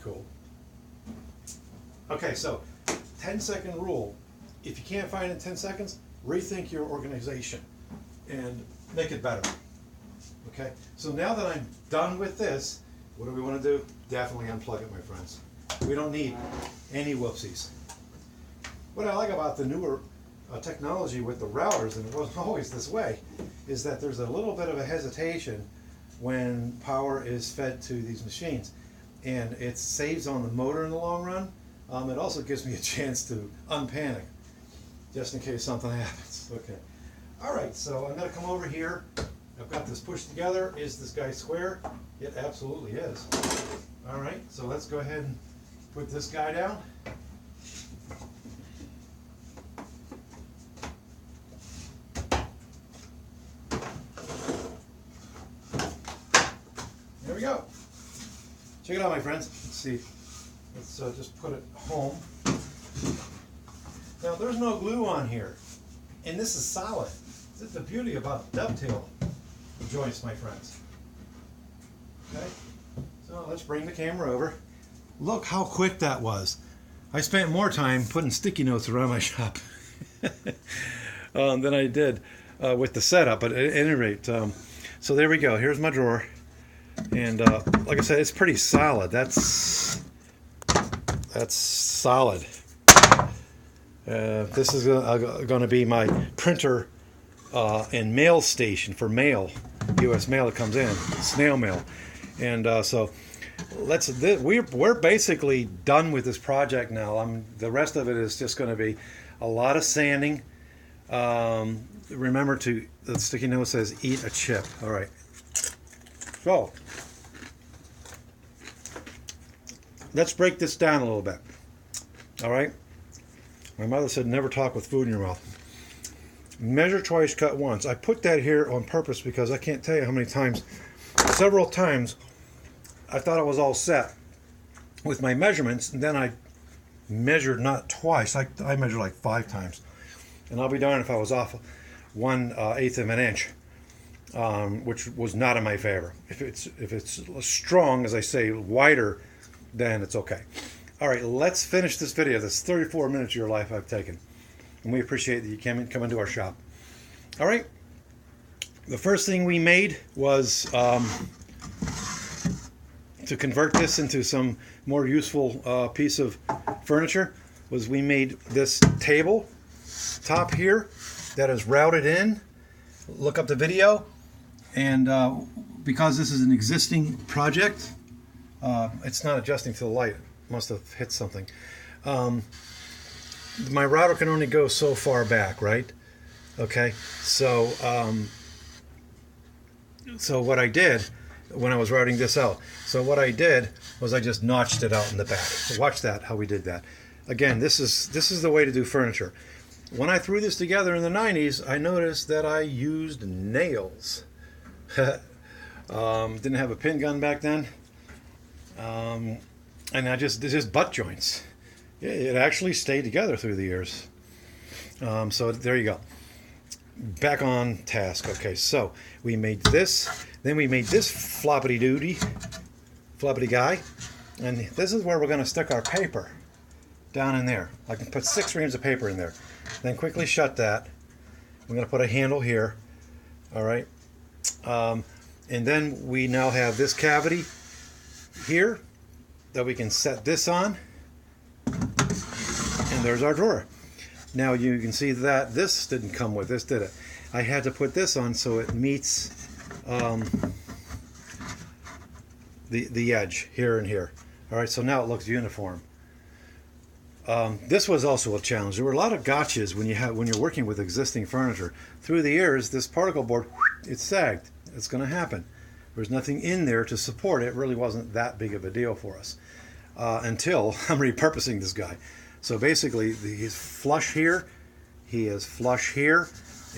cool. Okay, so 10-second rule. If you can't find it in 10 seconds, rethink your organization and make it better. Okay, so now that I'm done with this, what do we want to do? Definitely unplug it, my friends. We don't need any whoopsies. What I like about the newer technology with the routers, and it wasn't always this way, is that there's a little bit of a hesitation when power is fed to these machines. And it saves on the motor in the long run. It also gives me a chance to unpanic, just in case something happens. Okay. All right, so I'm going to come over here. I've got this pushed together. Is this guy square? It absolutely is. All right, so let's go ahead and put this guy down. There we go. Check it out, my friends. Let's see. Let's just put it home. Now, there's no glue on here, and this is solid. This is the beauty about dovetail joints, my friends. Okay, so let's bring the camera over. Look how quick that was. I spent more time putting sticky notes around my shop than I did with the setup, but at any rate, so there we go. Here's my drawer, and like I said, it's pretty solid. That's solid. This is going to be my printer and mail station for mail, U.S. mail that comes in, snail mail. And so we're basically done with this project now. The rest of it is just going to be a lot of sanding. Remember the sticky note says eat a chip. All right. So let's break this down a little bit. All right. My mother said never talk with food in your mouth. Measure twice, cut once. I put that here on purpose because I can't tell you how many times, several times, I thought I was all set with my measurements, and then I measured not twice. I measured like 5 times. And I'll be darned if I was off 1/8 of an inch, which was not in my favor. If it's strong, as I say, wider, then it's okay. All right, let's finish this video. This 34 minutes of your life I've taken. And we appreciate that you come into our shop. All right. The first thing we made was to convert this into some more useful piece of furniture. Was we made this table top here that is routed in. Look up the video. And because this is an existing project, it's not adjusting to the light. Must have hit something. My router can only go so far back, right? Okay, so what I did when I was routing this out, so what I did was I just notched it out in the back. So watch that, how we did that. Again, this is the way to do furniture. When I threw this together in the 90s, I noticed that I used nails. Didn't have a pin gun back then. And it's just butt joints. It actually stayed together through the years. So there you go. Back on task. Okay, so we made this. Then we made this floppity guy. And this is where we're going to stick our paper. Down in there. I can put 6 reams of paper in there. Then quickly shut that. We're going to put a handle here. All right. And then we now have this cavity here that we can set this on, and there's our drawer. Now you can see that this didn't come with this, did it? I had to put this on so it meets the edge here and here. All right, so now it looks uniform. This was also a challenge. There were a lot of gotchas when you're working with existing furniture. Through the years, this particle board, it sagged. It's going to happen. There's nothing in there to support it. It really wasn't that big of a deal for us until I'm repurposing this guy. So basically, he's flush here, he is flush here,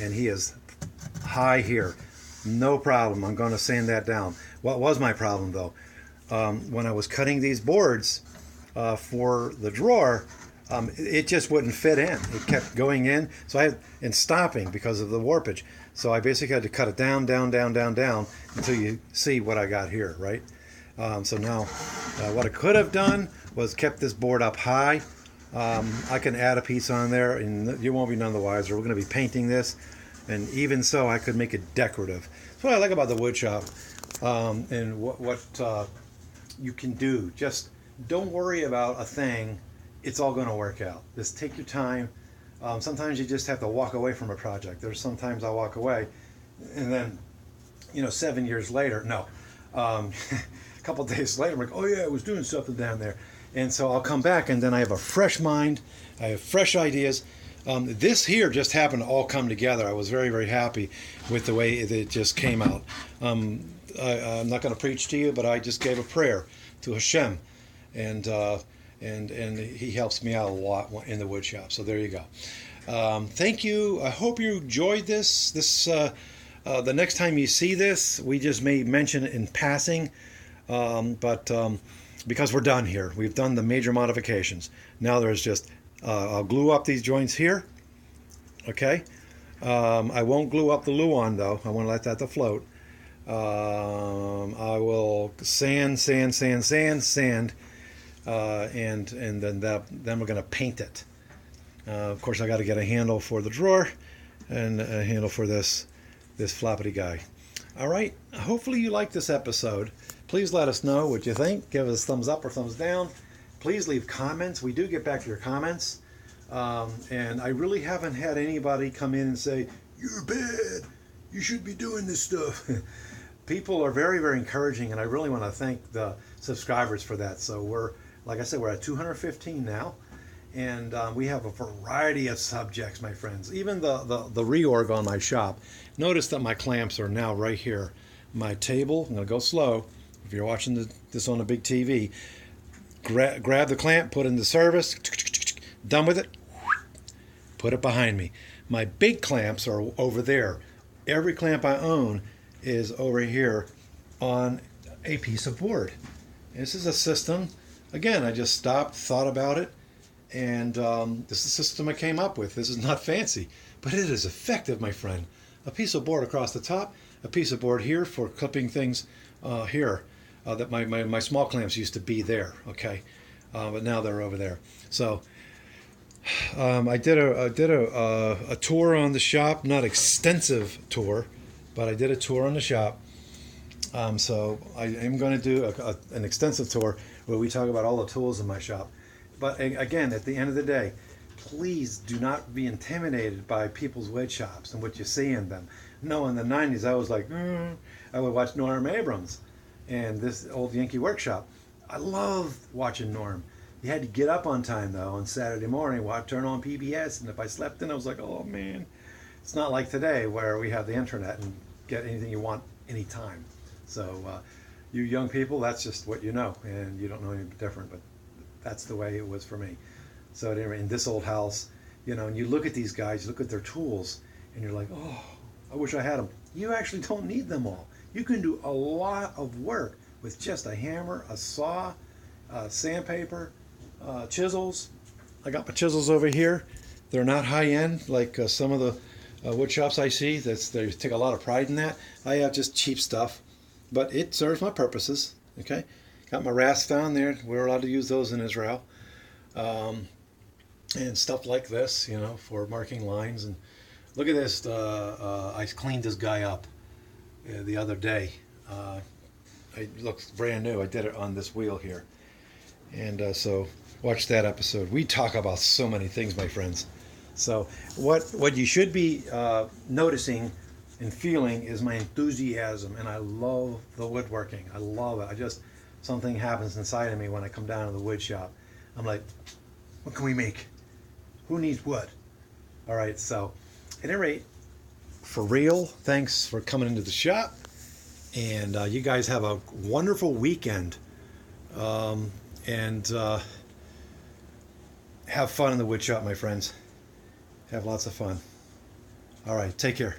and he is high here. No problem. I'm going to sand that down. What was my problem, though? When I was cutting these boards for the drawer, it just wouldn't fit in. It kept going in, and stopping because of the warpage. So I basically had to cut it down until you see what I got here, right? So now what I could have done was kept this board up high. I can add a piece on there and you won't be none the wiser. We're going to be painting this, and even so I could make it decorative. That's what I like about the wood shop, and what you can do. Just don't worry about a thing. It's all going to work out. Just take your time. Sometimes you just have to walk away from a project. There's sometimes I walk away and then, 7 years later, no, a couple days later, I'm like, oh yeah, I was doing something down there. And so I'll come back and then I have a fresh mind. I have fresh ideas. This here just happened to all come together. I was very, very happy with the way it just came out. I'm not going to preach to you, but I just gave a prayer to Hashem, and he helps me out a lot in the wood shop. So there you go. Thank you. I hope you enjoyed this. The next time you see this, we just may mention it in passing, but because we're done here, we've done the major modifications. Now there's just I'll glue up these joints here. Okay. I won't glue up the luan though. I want to let that to float. I will sand, and then we're going to paint it. Of course, I got to get a handle for the drawer and a handle for this floppity guy. All right. Hopefully you like this episode. Please let us know what you think. Give us thumbs up or thumbs down. Please leave comments. We do get back to your comments. And I really haven't had anybody come in and say, you're bad. You should be doing this stuff. People are very, very encouraging, and I really want to thank the subscribers for that. So like I said, we're at 215 now, and we have a variety of subjects, my friends. Even the reorg on my shop. Notice that my clamps are now right here. My table, I'm going to go slow. If you're watching this on a big TV, grab the clamp, put it into service, done with it, put it behind me. My big clamps are over there. Every clamp I own is over here on a piece of board. This is a system. Again, I just stopped, thought about it, and this is the system I came up with. This is not fancy, but it is effective, my friend. A piece of board across the top, a piece of board here for clipping things here. That my small clamps used to be there, okay, but now they're over there. So I did a tour on the shop, not extensive tour, but I did a tour on the shop. So I am going to do an extensive tour where we talk about all the tools in my shop. But again, at the end of the day, please do not be intimidated by people's wood shops and what you see in them. No, in the 90s, I was like, I would watch Norm Abrams and this old Yankee Workshop. I loved watching Norm. You had to get up on time, though, on Saturday morning, turn on PBS, and if I slept in, I was like, oh, man. It's not like today where we have the internet and get anything you want anytime. So you young people, that's just what you know, and you don't know any different, but that's the way it was for me. So anyway, in this old house, and you look at these guys, you look at their tools, and you're like, oh, I wish I had them. You actually don't need them all. You can do a lot of work with just a hammer, a saw, sandpaper, chisels. I got my chisels over here. They're not high end like some of the wood shops I see. They take a lot of pride in that. I have just cheap stuff, but it serves my purposes. Okay, got my rasp down there. We're allowed to use those in Israel, and stuff like this, for marking lines. And look at this. I cleaned this guy up the other day. It looks brand new. I did it on this wheel here, and so watch that episode. We talk about so many things, my friends. So what you should be noticing and feeling is my enthusiasm, and I love the woodworking. I love it. Something happens inside of me when I come down to the wood shop. I'm like, what can we make? Who needs wood? All right, so at any rate, for real, thanks for coming into the shop, and you guys have a wonderful weekend, and have fun in the wood shop, my friends. Have lots of fun. All right, take care.